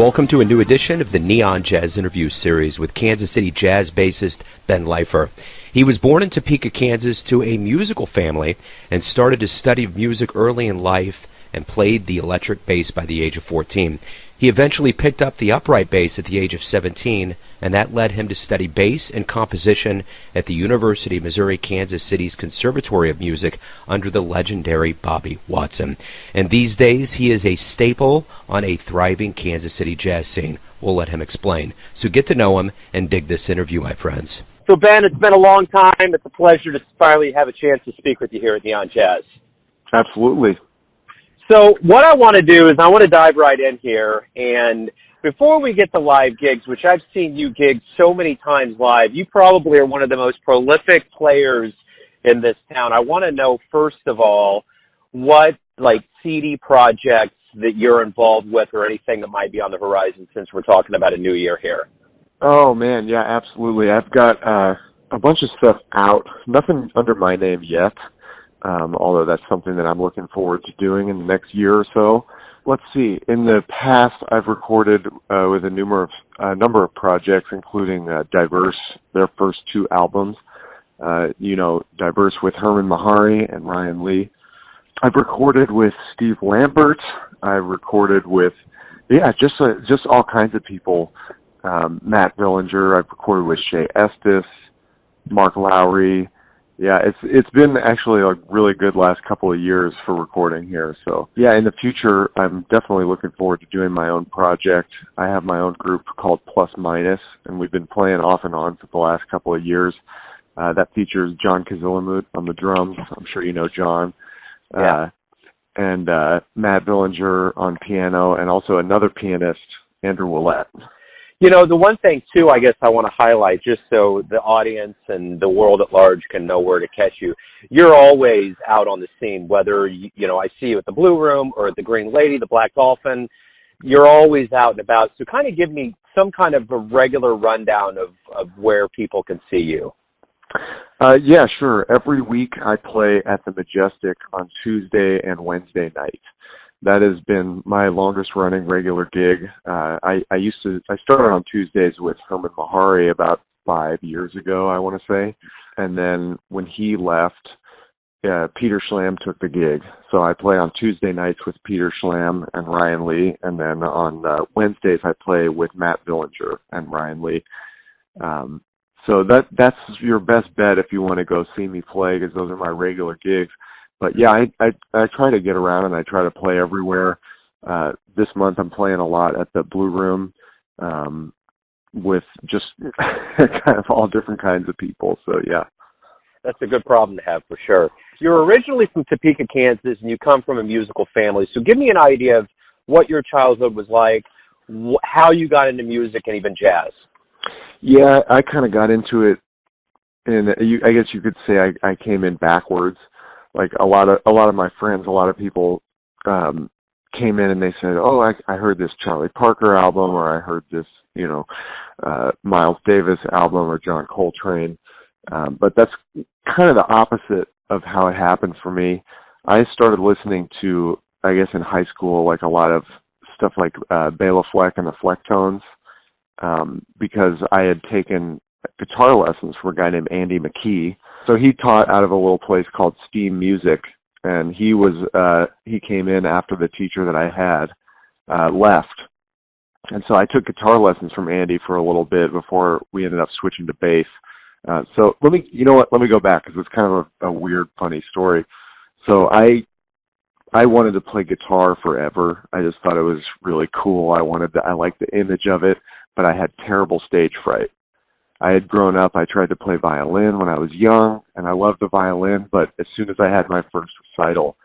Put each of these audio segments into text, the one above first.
Welcome to a new edition of the Neon Jazz Interview Series with Kansas City jazz bassist Ben Leifer. He was born in Topeka, Kansas to a musical family and started to study music early in life and played the electric bass by the age of 14. He eventually picked up the upright bass at the age of 17, and that led him to study bass and composition at the University of Missouri Kansas City's Conservatory of Music under the legendary Bobby Watson. And these days, he is a staple on a thriving Kansas City jazz scene. We'll let him explain. So get to know him and dig this interview, my friends. So, Ben, it's been a long time. It's a pleasure to finally have a chance to speak with you here at Neon Jazz. Absolutely. So what I want to do is I want to dive right in here, and before we get to live gigs, which I've seen you gig so many times live, you probably are one of the most prolific players in this town. I want to know, first of all, what, CD projects that you're involved with or anything that might be on the horizon since we're talking about a new year here. Oh, man, yeah, absolutely. I've got a bunch of stuff out. Nothing under my name yet. Although that's something that I'm looking forward to doing in the next year or so. Let's see. In the past, I've recorded with a number of projects, including Diverse, their first two albums. Diverse with Herman Mahari and Ryan Lee. I've recorded with Steve Lambert. I've recorded with, just all kinds of people. Matt Villinger. I've recorded with Shea Estes, Mark Lowry. Yeah, it's been actually a really good last couple of years for recording here. So, yeah, in the future, I'm definitely looking forward to doing my own project. I have my own group called Plus Minus, and we've been playing off and on for the last couple of years. That features John Kazilamut on the drums. I'm sure you know John. Yeah. And Matt Villinger on piano, and also another pianist, Andrew Willett. You know, the one thing, too, I guess I want to highlight, just so the audience and the world at large can know where to catch you, you're always out on the scene, whether, I see you at the Blue Room or at the Green Lady, the Black Dolphin. You're always out and about. So kind of give me some kind of a regular rundown of where people can see you. Yeah, sure. Every week I play at the Majestic on Tuesday and Wednesday night. That has been my longest running regular gig. I started on Tuesdays with Herman Mahari about 5 years ago, I want to say. And then when he left, Peter Schlam took the gig. So I play on Tuesday nights with Peter Schlam and Ryan Lee. And then on Wednesdays I play with Matt Villinger and Ryan Lee. So that's your best bet if you want to go see me play, because those are my regular gigs. But yeah, I try to get around and I try to play everywhere. This month I'm playing a lot at the Blue Room with just kind of all different kinds of people. So yeah. That's a good problem to have for sure. You're originally from Topeka, Kansas, and you come from a musical family. So give me an idea of what your childhood was like, how you got into music and even jazz. Yeah, I kind of got into it, and I guess you could say I came in backwards. Like a lot of my friends, a lot of people came in and they said, "Oh, I heard this Charlie Parker album, or I heard this, Miles Davis album, or John Coltrane." But that's kind of the opposite of how it happened for me. I started listening to, I guess in high school, like a lot of stuff like Bela Fleck and the Flecktones, because I had taken guitar lessons from a guy named Andy McKee. So he taught out of a little place called Steam Music, and he came in after the teacher that I had left. And so I took guitar lessons from Andy for a little bit before we ended up switching to bass. So let me go back, because it's kind of a weird, funny story. So I wanted to play guitar forever. I just thought it was really cool. I liked the image of it, but I had terrible stage fright. I had grown up, I tried to play violin when I was young, and I loved the violin, but as soon as I had my first recital,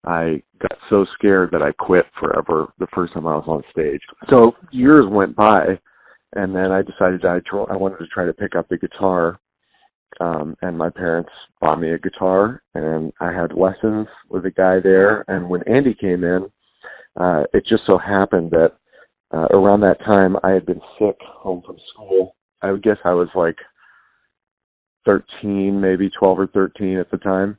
I got so scared that I quit forever the first time I was on stage. So years went by, and then I decided I wanted to try to pick up the guitar, and my parents bought me a guitar, and I had lessons with a guy there, and when Andy came in, it just so happened that around that time I had been sick home from school. I would guess I was like 13, maybe 12 or 13 at the time.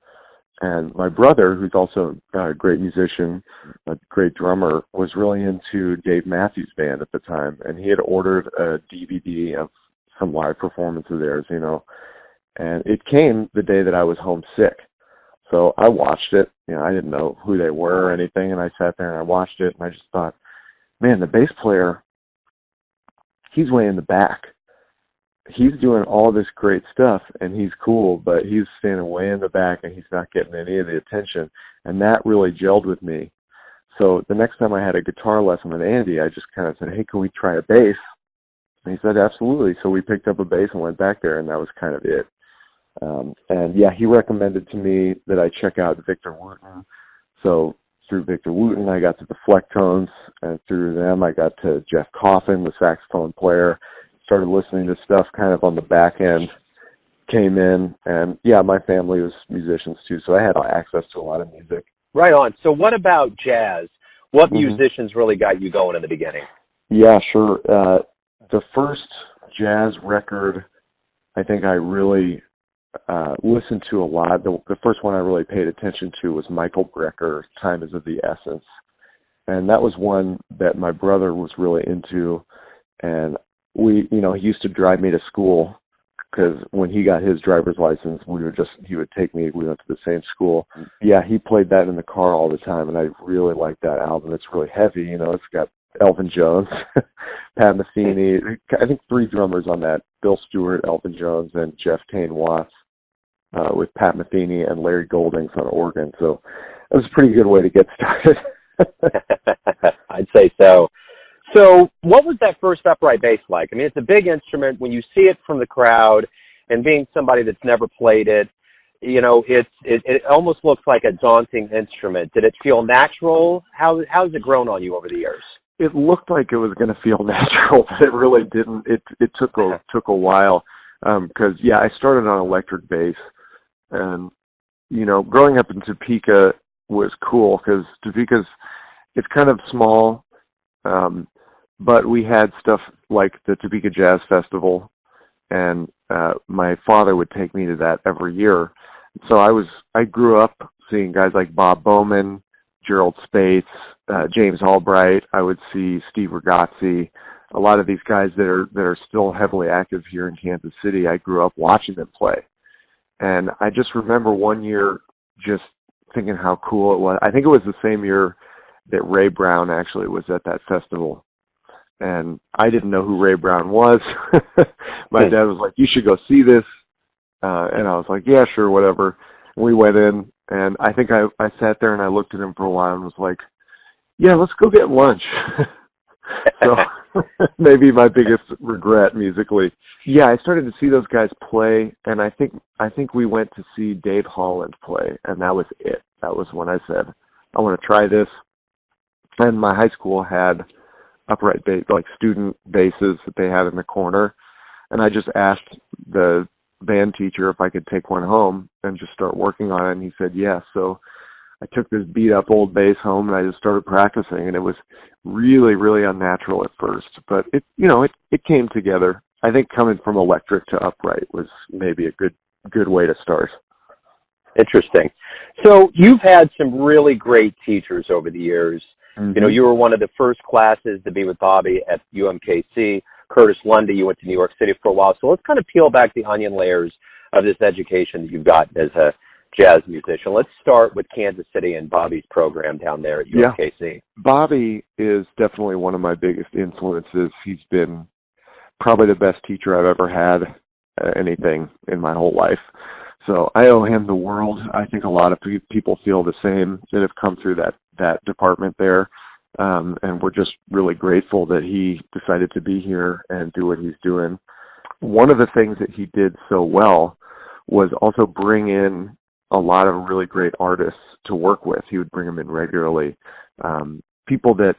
And my brother, who's also a great musician, a great drummer, was really into Dave Matthews Band at the time, and he had ordered a DVD of some live performance of theirs, and it came the day that I was homesick. So I watched it. I didn't know who they were or anything, and I sat there and I watched it, and I just thought, man, the bass player, he's way in the back. He's doing all this great stuff, and he's cool, but he's standing way in the back, and he's not getting any of the attention, and that really gelled with me. So the next time I had a guitar lesson with Andy, I just kind of said, hey, can we try a bass? And he said, absolutely. So we picked up a bass and went back there, and that was kind of it. And yeah, he recommended to me that I check out Victor Wooten. So through Victor Wooten, I got to the Flecktones, and through them, I got to Jeff Coffin, the saxophone player. Started listening to stuff kind of on the back end, came in, and yeah, my family was musicians too, so I had access to a lot of music. Right on. So what about jazz? What musicians really got you going in the beginning? Yeah, sure. The first jazz record I think I really listened to a lot. The first one I really paid attention to was Michael Brecker, Time is of the Essence. And that was one that my brother was really into, and he used to drive me to school because when he got his driver's license, he would take me, we went to the same school. Yeah, he played that in the car all the time, and I really liked that album. It's really heavy, it's got Elvin Jones, Pat Metheny, I think 3 drummers on that, Bill Stewart, Elvin Jones, and Jeff Kane Watts, with Pat Metheny and Larry Goldings on organ. So it was a pretty good way to get started. I'd say so. So what was that first upright bass like? I mean, it's a big instrument. When you see it from the crowd, and being somebody that's never played it, it almost looks like a daunting instrument. Did it feel natural? How's it grown on you over the years? It looked like it was going to feel natural, but it really didn't. It took a while, because I started on electric bass, and growing up in Topeka was cool because it's kind of small. But we had stuff like the Topeka Jazz Festival, and my father would take me to that every year. So I grew up seeing guys like Bob Bowman, Gerald Spates, James Albright. I would see Steve Ragazzi, a lot of these guys that are still heavily active here in Kansas City. I grew up watching them play. And I just remember one year just thinking how cool it was. I think it was the same year that Ray Brown actually was at that festival. And I didn't know who Ray Brown was. My dad was like, you should go see this. And I was like, yeah, sure, whatever. And we went in, and I think I sat there and I looked at him for a while and was like, yeah, let's go get lunch. So maybe my biggest regret musically. Yeah, I started to see those guys play, and I think we went to see Dave Holland play, and that was it. That was when I said, I want to try this. And my high school had upright bass, like student basses that they had in the corner, and I just asked the band teacher if I could take one home and just start working on it, and he said yes. So I took this beat up old bass home and I just started practicing, and it was really, really unnatural at first, but it came together. I think coming from electric to upright was maybe a good way to start. Interesting. So you've had some really great teachers over the years. Mm-hmm. You were one of the first classes to be with Bobby at UMKC. Curtis Lundy, you went to New York City for a while. So let's kind of peel back the onion layers of this education that you've got as a jazz musician. Let's start with Kansas City and Bobby's program down there at UMKC. Yeah. Bobby is definitely one of my biggest influences. He's been probably the best teacher I've ever had anything in my whole life. So I owe him the world. I think a lot of people feel the same that have come through that department there. And we're just really grateful that he decided to be here and do what he's doing. One of the things that he did so well was also bring in a lot of really great artists to work with. He would bring them in regularly. People that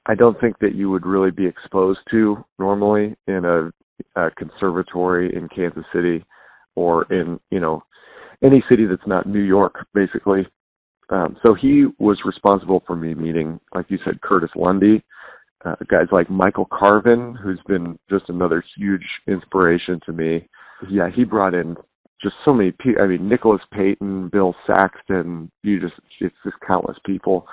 I don't think that you would really be exposed to normally in a conservatory in Kansas City or in, any city that's not New York, basically. So he was responsible for me meeting, like you said, Curtis Lundy, guys like Michael Carvin, who's been just another huge inspiration to me. Yeah, he brought in just so many people. I mean, Nicholas Payton, Bill Saxton, it's just countless people.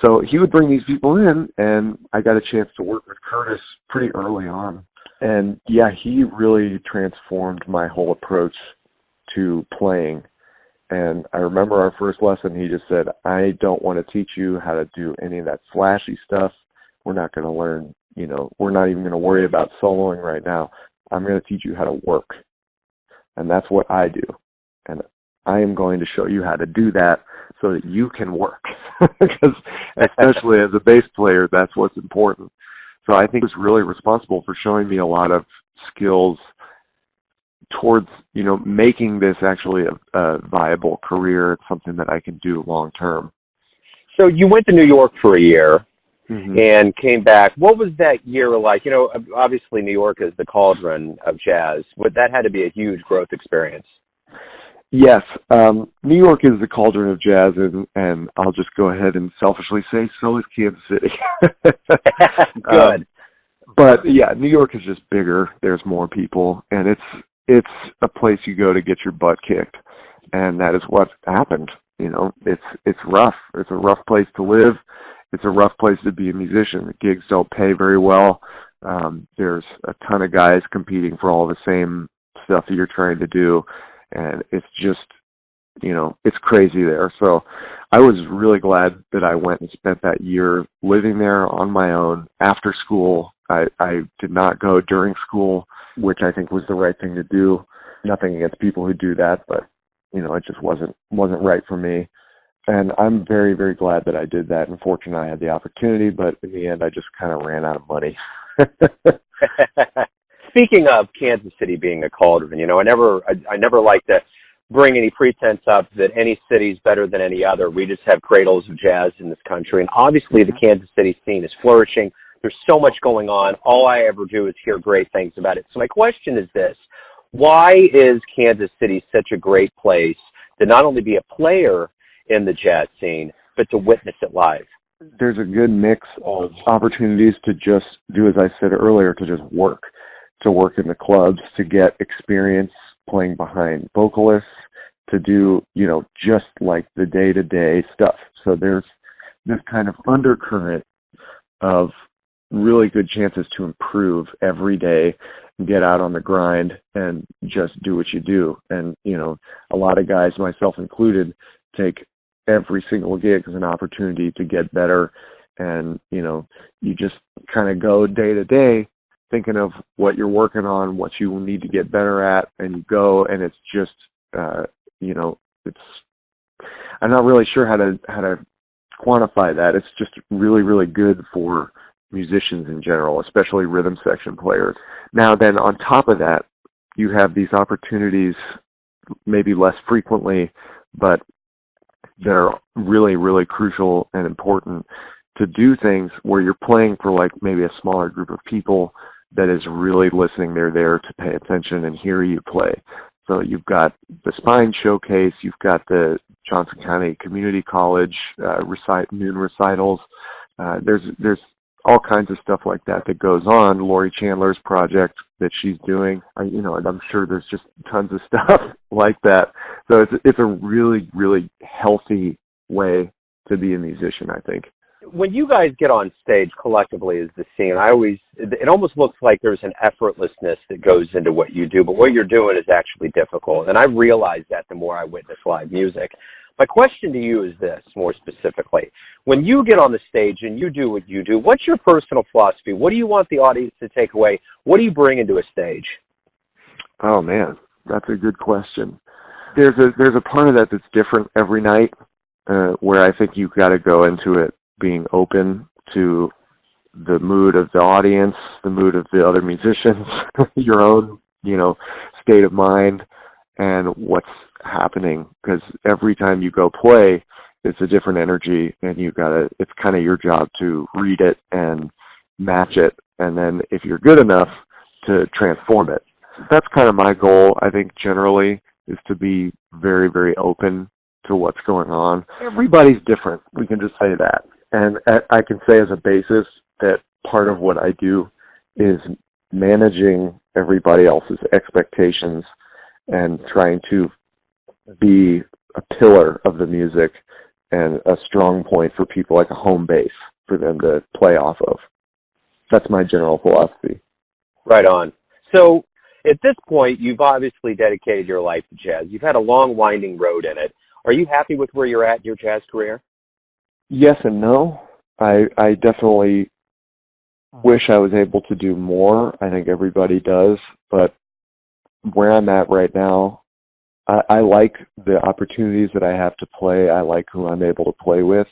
So he would bring these people in, and I got a chance to work with Curtis pretty early on. And yeah, he really transformed my whole approach to playing. And I remember our first lesson, he just said, I don't want to teach you how to do any of that flashy stuff. We're not going to learn, we're not even going to worry about soloing right now. I'm going to teach you how to work. And that's what I do. And I am going to show you how to do that so that you can work. Because especially as a bass player, that's what's important. So I think he was really responsible for showing me a lot of skills towards, making this actually a viable career. It's something that I can do long term. So you went to New York for a year mm-hmm. and came back. What was that year like? Obviously New York is the cauldron of jazz. That had to be a huge growth experience. Yes. New York is the cauldron of jazz, and I'll just go ahead and selfishly say so is Kansas City. Good. But yeah, New York is just bigger. There's more people, and it's a place you go to get your butt kicked, and that is what happened. It's rough. It's a rough place to live. It's a rough place to be a musician. The gigs don't pay very well. There's a ton of guys competing for all the same stuff that you're trying to do, and it's just, it's crazy there. So I was really glad that I went and spent that year living there on my own after school. I did not go during school, which I think was the right thing to do. Nothing against people who do that, but it just wasn't right for me. And I'm very, very glad that I did that, and fortunate I had the opportunity, but in the end I just kind of ran out of money. Speaking of Kansas City being a cauldron, I never like to bring any pretense up that any city's better than any other. We just have cradles of jazz in this country, and obviously the Kansas City scene is flourishing. There's so much going on. All I ever do is hear great things about it. So my question is this: why is Kansas City such a great place to not only be a player in the jazz scene, but to witness it live? There's a good mix of opportunities to just do, as I said earlier, to just work in the clubs, to get experience playing behind vocalists, to do, just like the day-to-day stuff. So there's this kind of undercurrent of really good chances to improve every day, get out on the grind, and just do what you do. And, a lot of guys, myself included, take every single gig as an opportunity to get better. And, you just kind of go day to day thinking of what you're working on, what you need to get better at, and you go, and it's just, I'm not really sure how to quantify that. It's just really, really good for musicians in general, especially rhythm section players. Now then, on top of that, you have these opportunities, maybe less frequently, but they're really, really crucial and important to do things where you're playing for like maybe a smaller group of people that is really listening. They're there to pay attention and hear you play. So you've got the Spine Showcase, you've got the Johnson County Community College noon recitals. There's all kinds of stuff like that goes on. Lori Chandler's project that she's doing, and I'm sure there's just tons of stuff like that. So it's a really, really healthy way to be a musician, I think. When you guys get on stage collectively as the scene, it almost looks like there's an effortlessness that goes into what you do, but what you're doing is actually difficult. And I realize that the more I witness live music. My question to you is this, more specifically. When you get on the stage and you do what you do, what's your personal philosophy? What do you want the audience to take away? What do you bring into a stage? Oh, man, that's a good question. There's a part of that that's different every night, where I think you've got to go into it being open to the mood of the audience, the mood of the other musicians, your own, state of mind, and what's happening. Because every time you go play, it's a different energy, and it's kind of your job to read it and match it, and then if you're good enough, to transform it. That's kind of my goal, I think, generally, is to be very, very open to what's going on. Everybody's different. We can just say that. And I can say as a bassist that part of what I do is managing everybody else's expectations and trying to be a pillar of the music and a strong point for people, like a home base for them to play off of. That's my general philosophy. Right on. So at this point, you've obviously dedicated your life to jazz. You've had a long, winding road in it. Are you happy with where you're at in your jazz career? Yes and no. I definitely wish I was able to do more. I think everybody does, but where I'm at right now, I like the opportunities that I have to play. I like who I'm able to play with.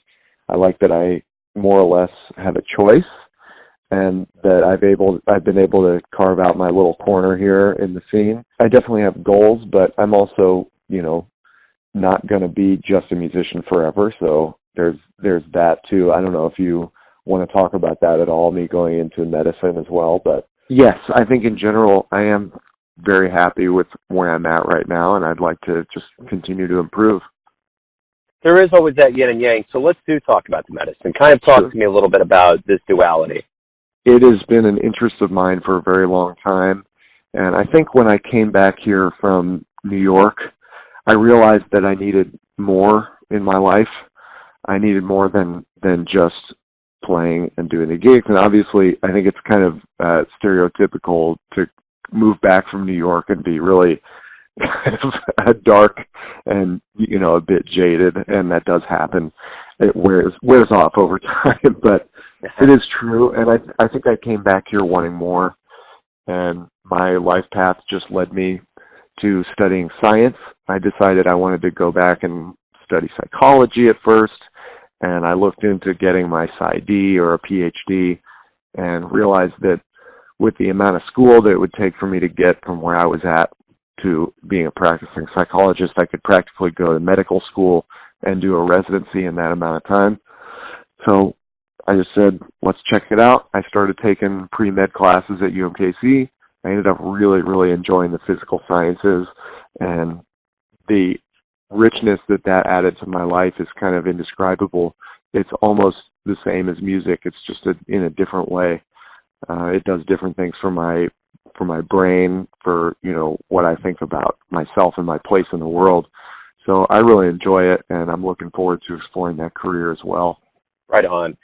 I like that I more or less have a choice, and that I've been able to carve out my little corner here in the scene. I definitely have goals, but I'm also, not going to be just a musician forever. So there's that too. I don't know if you want to talk about that at all, me going into medicine as well, but yes, I think in general I am very happy with where I'm at right now, and I'd like to just continue to improve. There is always that yin and yang, so let's talk about the medicine. Kind of talk to me a little bit about this duality. It has been an interest of mine for a very long time, and I think when I came back here from New York, I realized that I needed more in my life. I needed more than just playing and doing the gigs, and obviously I think it's kind of stereotypical to move back from New York and be really kind of dark and a bit jaded, and that does happen. It wears off over time, but it is true, and I think I came back here wanting more, and my life path just led me to studying science. I decided I wanted to go back and study psychology at first, and I looked into getting my PsyD or a PhD and realized that with the amount of school that it would take for me to get from where I was at to being a practicing psychologist, I could practically go to medical school and do a residency in that amount of time. So I just said, let's check it out. I started taking pre-med classes at UMKC. I ended up really, really enjoying the physical sciences, and the richness that added to my life is kind of indescribable. It's almost the same as music. It's just in a different way. It does different things for my brain, for what I think about myself and my place in the world. So I really enjoy it, and I'm looking forward to exploring that career as well. Right on.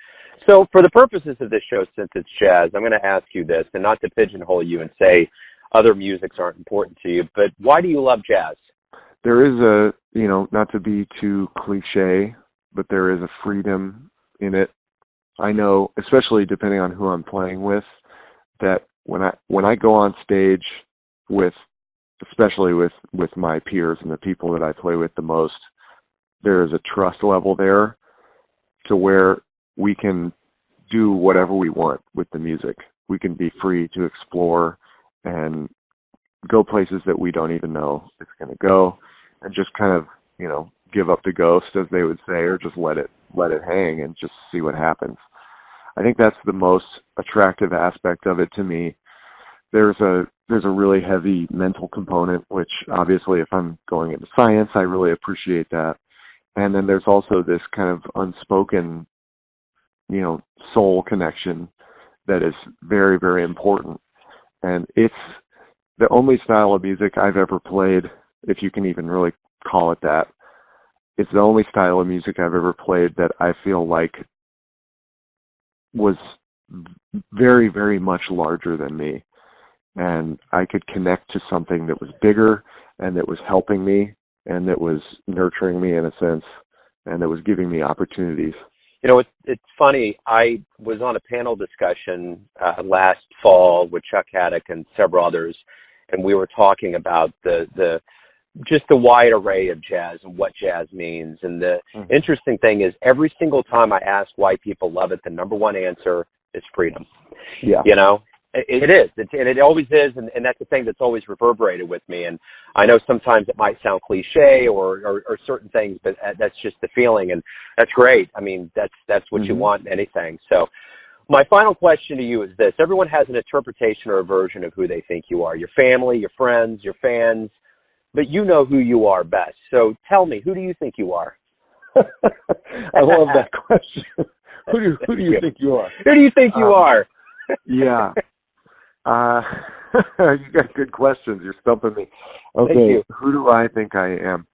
So for the purposes of this show, since it's jazz, I'm going to ask you this, and not to pigeonhole you and say other musics aren't important to you, but why do you love jazz? There is not to be too cliche, but there is a freedom in it. I know, especially depending on who I'm playing with, that when I go on stage especially with my peers and the people that I play with the most, there is a trust level there to where we can do whatever we want with the music. We can be free to explore and go places that we don't even know it's going to go, and just kind of, give up the ghost, as they would say, or just let it hang and just see what happens. I think that's the most attractive aspect of it to me. There's a really heavy mental component, which obviously if I'm going into science, I really appreciate that. And then there's also this kind of unspoken, soul connection that is very, very important. And it's the only style of music I've ever played, if you can even really call it that. It's the only style of music I've ever played that I feel like was very, very much larger than me. And I could connect to something that was bigger and that was helping me and that was nurturing me in a sense and that was giving me opportunities. It's funny. I was on a panel discussion last fall with Chuck Haddock and several others, and we were talking about just the wide array of jazz and what jazz means. And the interesting thing is, every single time I ask why people love it, the number one answer is freedom. Yeah. It is, and it always is, and that's the thing that's always reverberated with me. And I know sometimes it might sound cliche or certain things, but that's just the feeling, and that's great. I mean, that's what you want in anything. So my final question to you is this. Everyone has an interpretation or a version of who they think you are, your family, your friends, your fans, but you know who you are best. So tell me, who do you think you are? I love that question. Who do you think you are? Who do you think you are? Yeah. You got good questions. You're stumping me. Thank Okay, you. who do I think I am?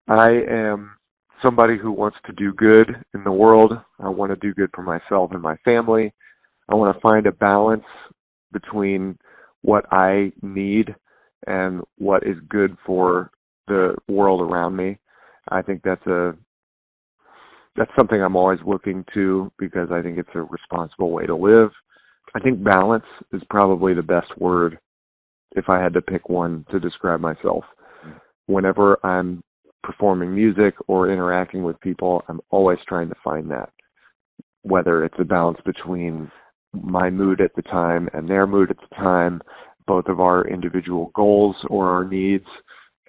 I am somebody who wants to do good in the world. I want to do good for myself and my family. I want to find a balance between what I need and what is good for the world around me. I think that's something I'm always looking to, because I think it's a responsible way to live. I think balance is probably the best word if I had to pick one to describe myself. Whenever I'm performing music or interacting with people, I'm always trying to find that, whether it's a balance between my mood at the time and their mood at the time, both of our individual goals or our needs,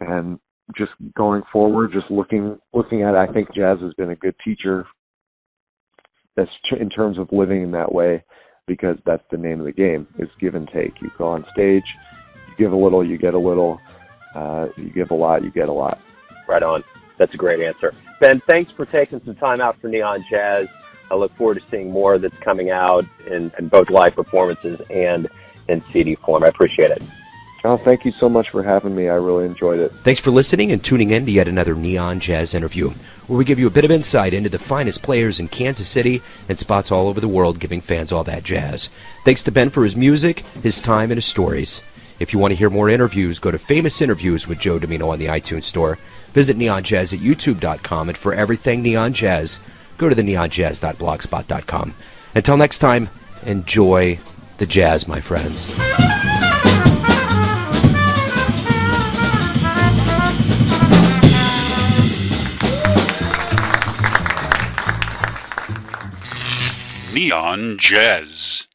and just going forward, just looking at, I think jazz has been a good teacher that's in terms of living in that way, because that's the name of the game, is give and take. You go on stage, you give a little, you get a little, you give a lot, you get a lot. Right on. That's a great answer. Ben, thanks for taking some time out for Neon Jazz. I look forward to seeing more that's coming out in both live performances and in CD form. I appreciate it. Oh, thank you so much for having me. I really enjoyed it. Thanks for listening and tuning in to yet another Neon Jazz interview, where we give you a bit of insight into the finest players in Kansas City and spots all over the world, giving fans all that jazz. Thanks to Ben for his music, his time, and his stories. If you want to hear more interviews, go to Famous Interviews with Joe Domino on the iTunes Store. Visit neonjazz at youtube.com, and for everything Neon Jazz, go to the neonjazz.blogspot.com. Until next time, enjoy the jazz, my friends. Neon Jazz.